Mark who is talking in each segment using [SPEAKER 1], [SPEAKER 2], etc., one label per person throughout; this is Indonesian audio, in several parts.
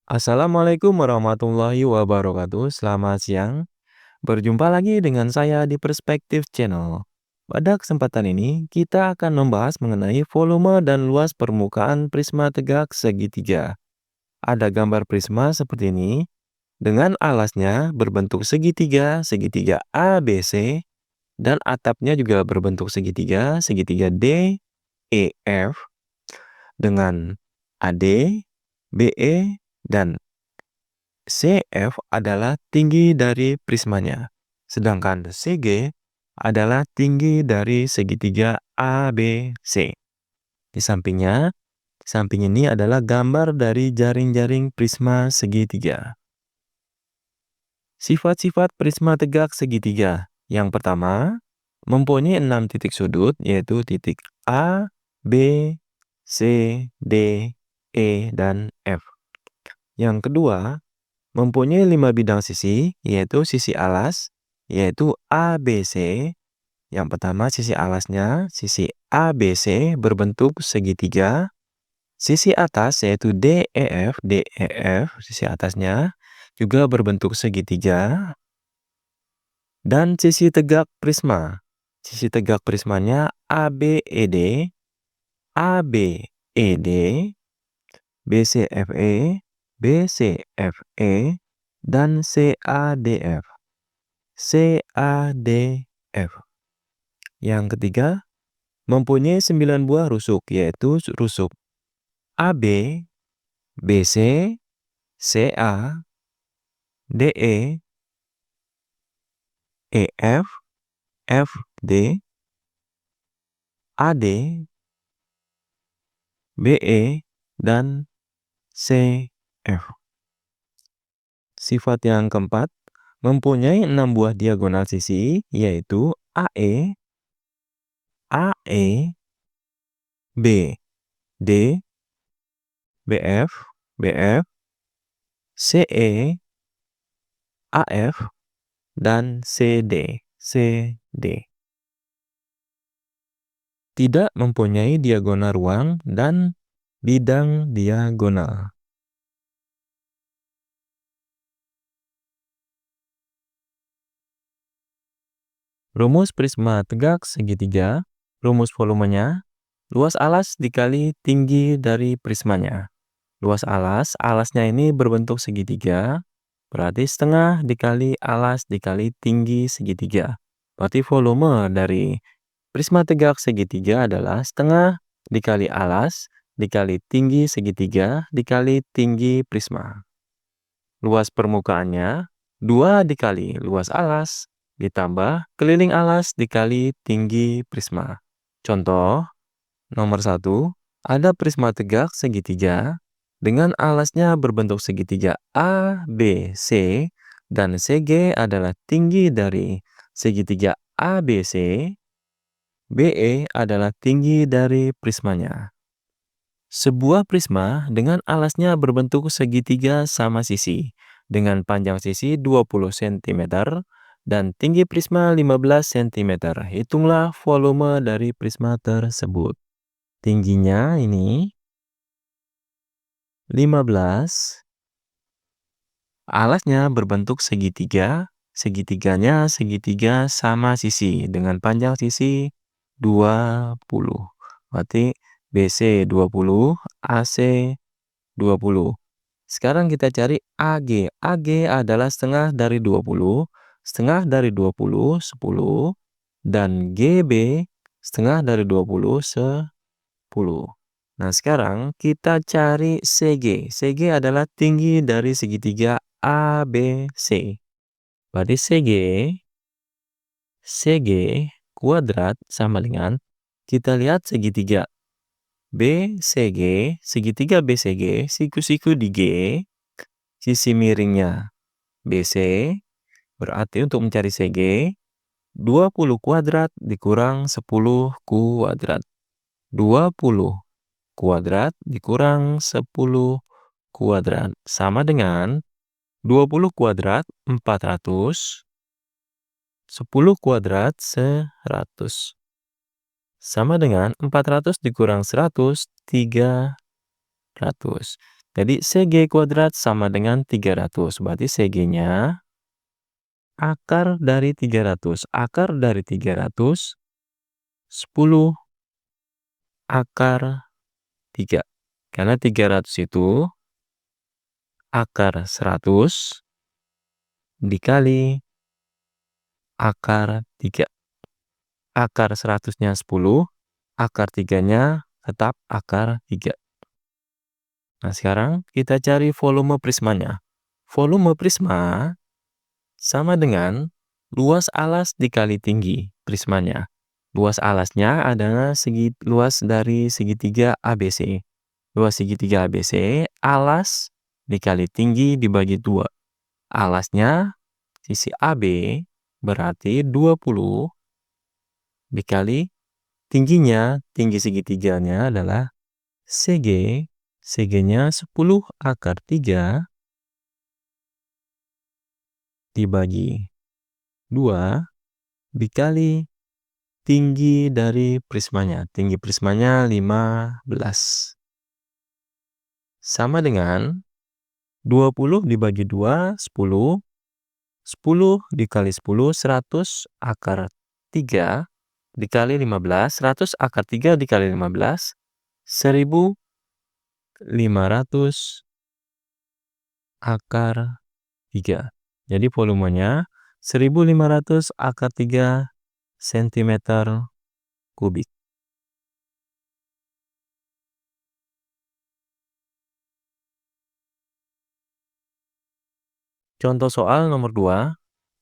[SPEAKER 1] Assalamualaikum warahmatullahi wabarakatuh. Selamat siang. Berjumpa lagi dengan saya di Perspektif Channel. Pada kesempatan ini, kita akan membahas mengenai volume dan luas permukaan prisma tegak segitiga. Ada gambar prisma seperti ini, dengan alasnya berbentuk segitiga, segitiga ABC, dan atapnya juga berbentuk segitiga, segitiga DEF, dengan AD, BE, dan CF adalah tinggi dari prismanya, sedangkan CG adalah tinggi dari segitiga ABC. Di samping ini adalah gambar dari jaring-jaring prisma segitiga. Sifat-sifat prisma tegak segitiga. Yang pertama, mempunyai 6 titik sudut, yaitu titik A, B, C, D, E, dan F. Yang kedua, mempunyai 5 bidang sisi, yaitu sisi alas, yaitu ABC. Yang pertama, sisi alasnya, sisi ABC berbentuk segitiga. Sisi atas, yaitu DEF, sisi atasnya, juga berbentuk segitiga. Dan sisi tegak prisma. Sisi tegak prismanya ABED, ABED, BCFE, BCFE, dan CADF. CADF. Yang ketiga, mempunyai 9 buah rusuk, yaitu rusuk AB, BC, CA, DE, EF, FD, AD, BE, dan CF. Sifat yang keempat, mempunyai 6 buah diagonal sisi, yaitu AE, BD, BF, CE, AF, dan CD. Tidak mempunyai diagonal ruang dan bidang diagonal. Rumus prisma tegak segitiga, rumus volumenya, luas alas dikali tinggi dari prismanya. Luas alas, alasnya ini berbentuk segitiga, berarti setengah dikali alas dikali tinggi segitiga. Berarti volume dari prisma tegak segitiga adalah setengah dikali alas dikali tinggi segitiga dikali tinggi prisma. Luas permukaannya 2 dikali luas alas ditambah keliling alas dikali tinggi prisma. Contoh nomor 1, ada prisma tegak segitiga dengan alasnya berbentuk segitiga ABC dan CG adalah tinggi dari segitiga ABC. BE adalah tinggi dari prismanya. Sebuah prisma dengan alasnya berbentuk segitiga sama sisi, dengan panjang sisi 20 cm dan tinggi prisma 15 cm. Hitunglah volume dari prisma tersebut. Tingginya ini 15. Alasnya berbentuk segitiga, segitiganya segitiga sama sisi dengan panjang sisi 20. Berarti BC 20, AC 20. Sekarang kita cari AG. AG adalah setengah dari 20, setengah dari 20, 10, dan GB setengah dari 20, 10. Nah, sekarang kita cari CG. CG adalah tinggi dari segitiga ABC. Berarti CG kuadrat sama dengan, kita lihat segitiga BCG, segitiga BCG, siku-siku di G, sisi miringnya BC, berarti untuk mencari CG, 20 kuadrat dikurang 10 kuadrat. 20 kuadrat dikurang 10 kuadrat sama dengan 20 kuadrat 400, 10 kuadrat 100. Sama dengan 400 dikurang 100, 300. Jadi Sg kuadrat sama dengan 300. Berarti Sg-nya akar dari 300. Akar dari 300, 10 akar 3. Karena 300 itu akar 100 dikali akar 3. Akar 100-nya 10, akar 3-nya tetap akar 3. Nah, sekarang kita cari volume prismanya. Volume prisma sama dengan luas alas dikali tinggi prismanya. Luas alasnya adalah luas dari segitiga ABC. Luas segitiga ABC, alas dikali tinggi dibagi 2. Alasnya sisi AB berarti 20 dikali tingginya, tinggi segitiganya adalah Cg. Cg-nya 10 akar 3 dibagi 2 dikali tinggi dari prismanya. Tinggi prismanya 15. Sama dengan 20 dibagi 2, 10. 10 dikali 10, 100 akar 3 dikali 15. 100 akar 3 dikali 15, 1500 akar 3. Jadi volumenya 1500 akar 3 cm kubik. Contoh soal nomor 2.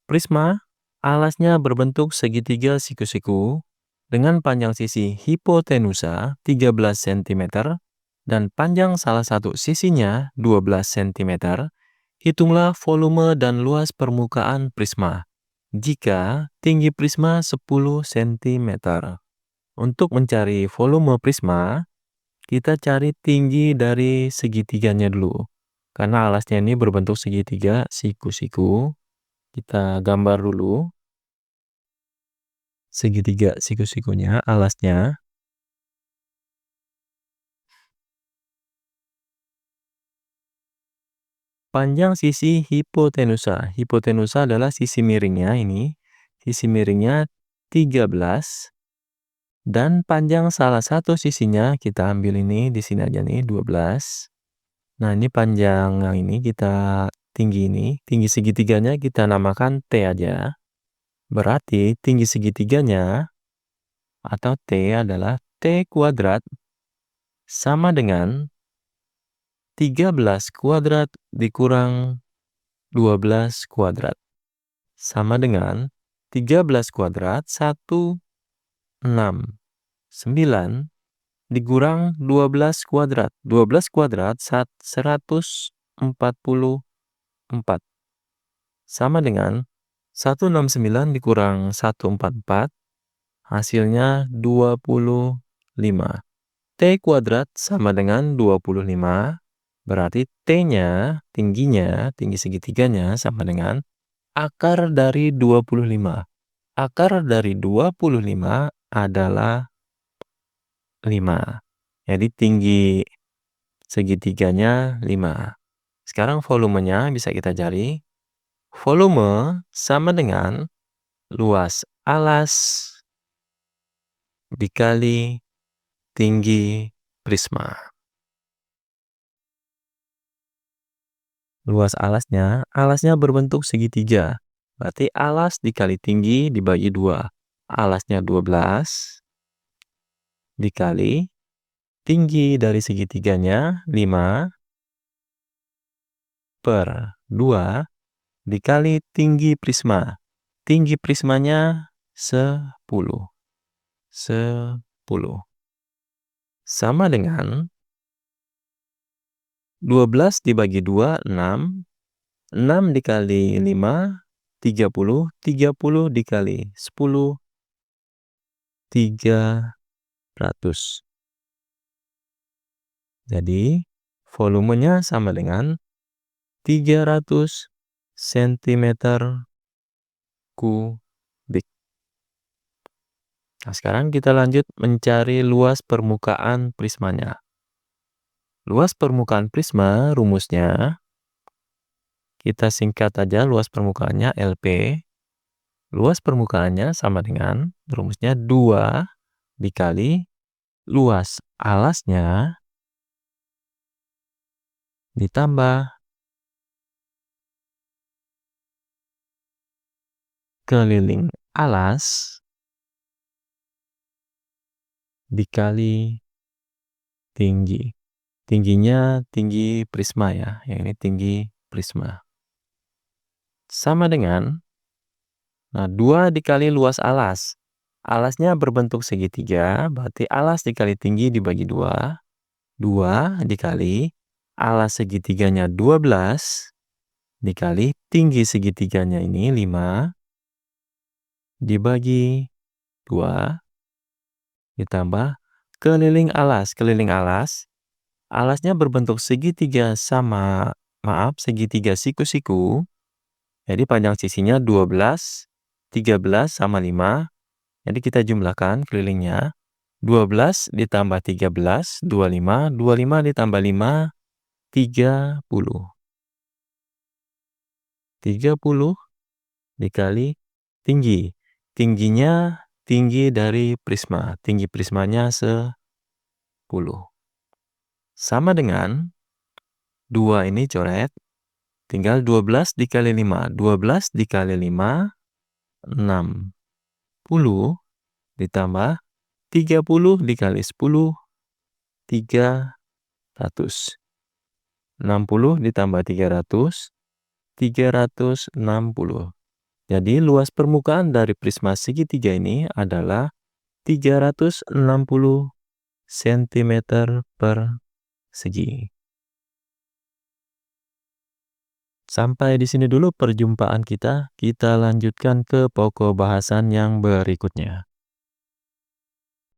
[SPEAKER 1] Prisma, alasnya berbentuk segitiga siku-siku dengan panjang sisi hipotenusa 13 cm dan panjang salah satu sisinya 12 cm. Hitunglah volume dan luas permukaan prisma jika tinggi prisma 10 cm. Untuk mencari volume prisma, kita cari tinggi dari segitiganya dulu. Karena alasnya ini berbentuk segitiga siku-siku. Kita gambar dulu segitiga siku-sikunya, alasnya. Panjang sisi hipotenusa. Hipotenusa adalah sisi miringnya ini. Sisi miringnya 13. Dan panjang salah satu sisinya kita ambil ini, di sini aja nih 12. Nah, ini panjang yang ini kita tinggi ini. Tinggi segitiganya kita namakan T aja. Berarti tinggi segitiganya atau T adalah T kuadrat sama dengan 13 kuadrat dikurang 12 kuadrat. Sama dengan 13 kuadrat 169 dikurang 12 kuadrat. 12 kuadrat 144. Sama dengan 169 dikurang 144. Hasilnya 25. T kuadrat sama dengan 25. Berarti T-nya, tingginya, tinggi segitiganya sama dengan akar dari 25. Akar dari 25 adalah 5. Jadi tinggi segitiganya 5. Sekarang volumenya bisa kita cari. Volume sama dengan luas alas dikali tinggi prisma. Luas alasnya berbentuk segitiga. Berarti alas dikali tinggi dibagi 2. Alasnya 12 dikali tinggi dari segitiganya 5 per 2 dikali tinggi prisma. Tinggi prismanya 10. 10. Sama dengan 12 dibagi 2, 6. 6 dikali 5, 30. 30 dikali 10, 300. Jadi, volumenya sama dengan 300 cm kubik. Nah, sekarang kita lanjut mencari luas permukaan prismanya. Luas permukaan prisma rumusnya, kita singkat aja luas permukaannya LP. Luas permukaannya sama dengan rumusnya 2 dikali luas alasnya ditambah keliling alas dikali tinggi. Tingginya tinggi prisma ya, yang ini tinggi prisma. Sama dengan, 2 dikali luas alas. Alasnya berbentuk segitiga, berarti alas dikali tinggi dibagi 2. 2 dikali alas segitiganya 12 dikali tinggi segitiganya ini 5 dibagi 2 ditambah keliling alas. Keliling alas, alasnya berbentuk segitiga segitiga siku-siku. Jadi panjang sisinya 12, 13 sama 5. Jadi kita jumlahkan kelilingnya. 12 ditambah 13, 25. 25 ditambah 5, 30. 30 dikali tinggi. Tingginya tinggi dari prisma. Tinggi prismanya 10. Sama dengan 2 ini coret. Tinggal 12 dikali 5. 12 dikali 5, 60. Ditambah 30 dikali 10, 300. 60 ditambah 300, 360. Jadi luas permukaan dari prisma segitiga ini adalah 360 cm persegi. Sampai di sini dulu perjumpaan kita. Kita lanjutkan ke pokok bahasan yang berikutnya.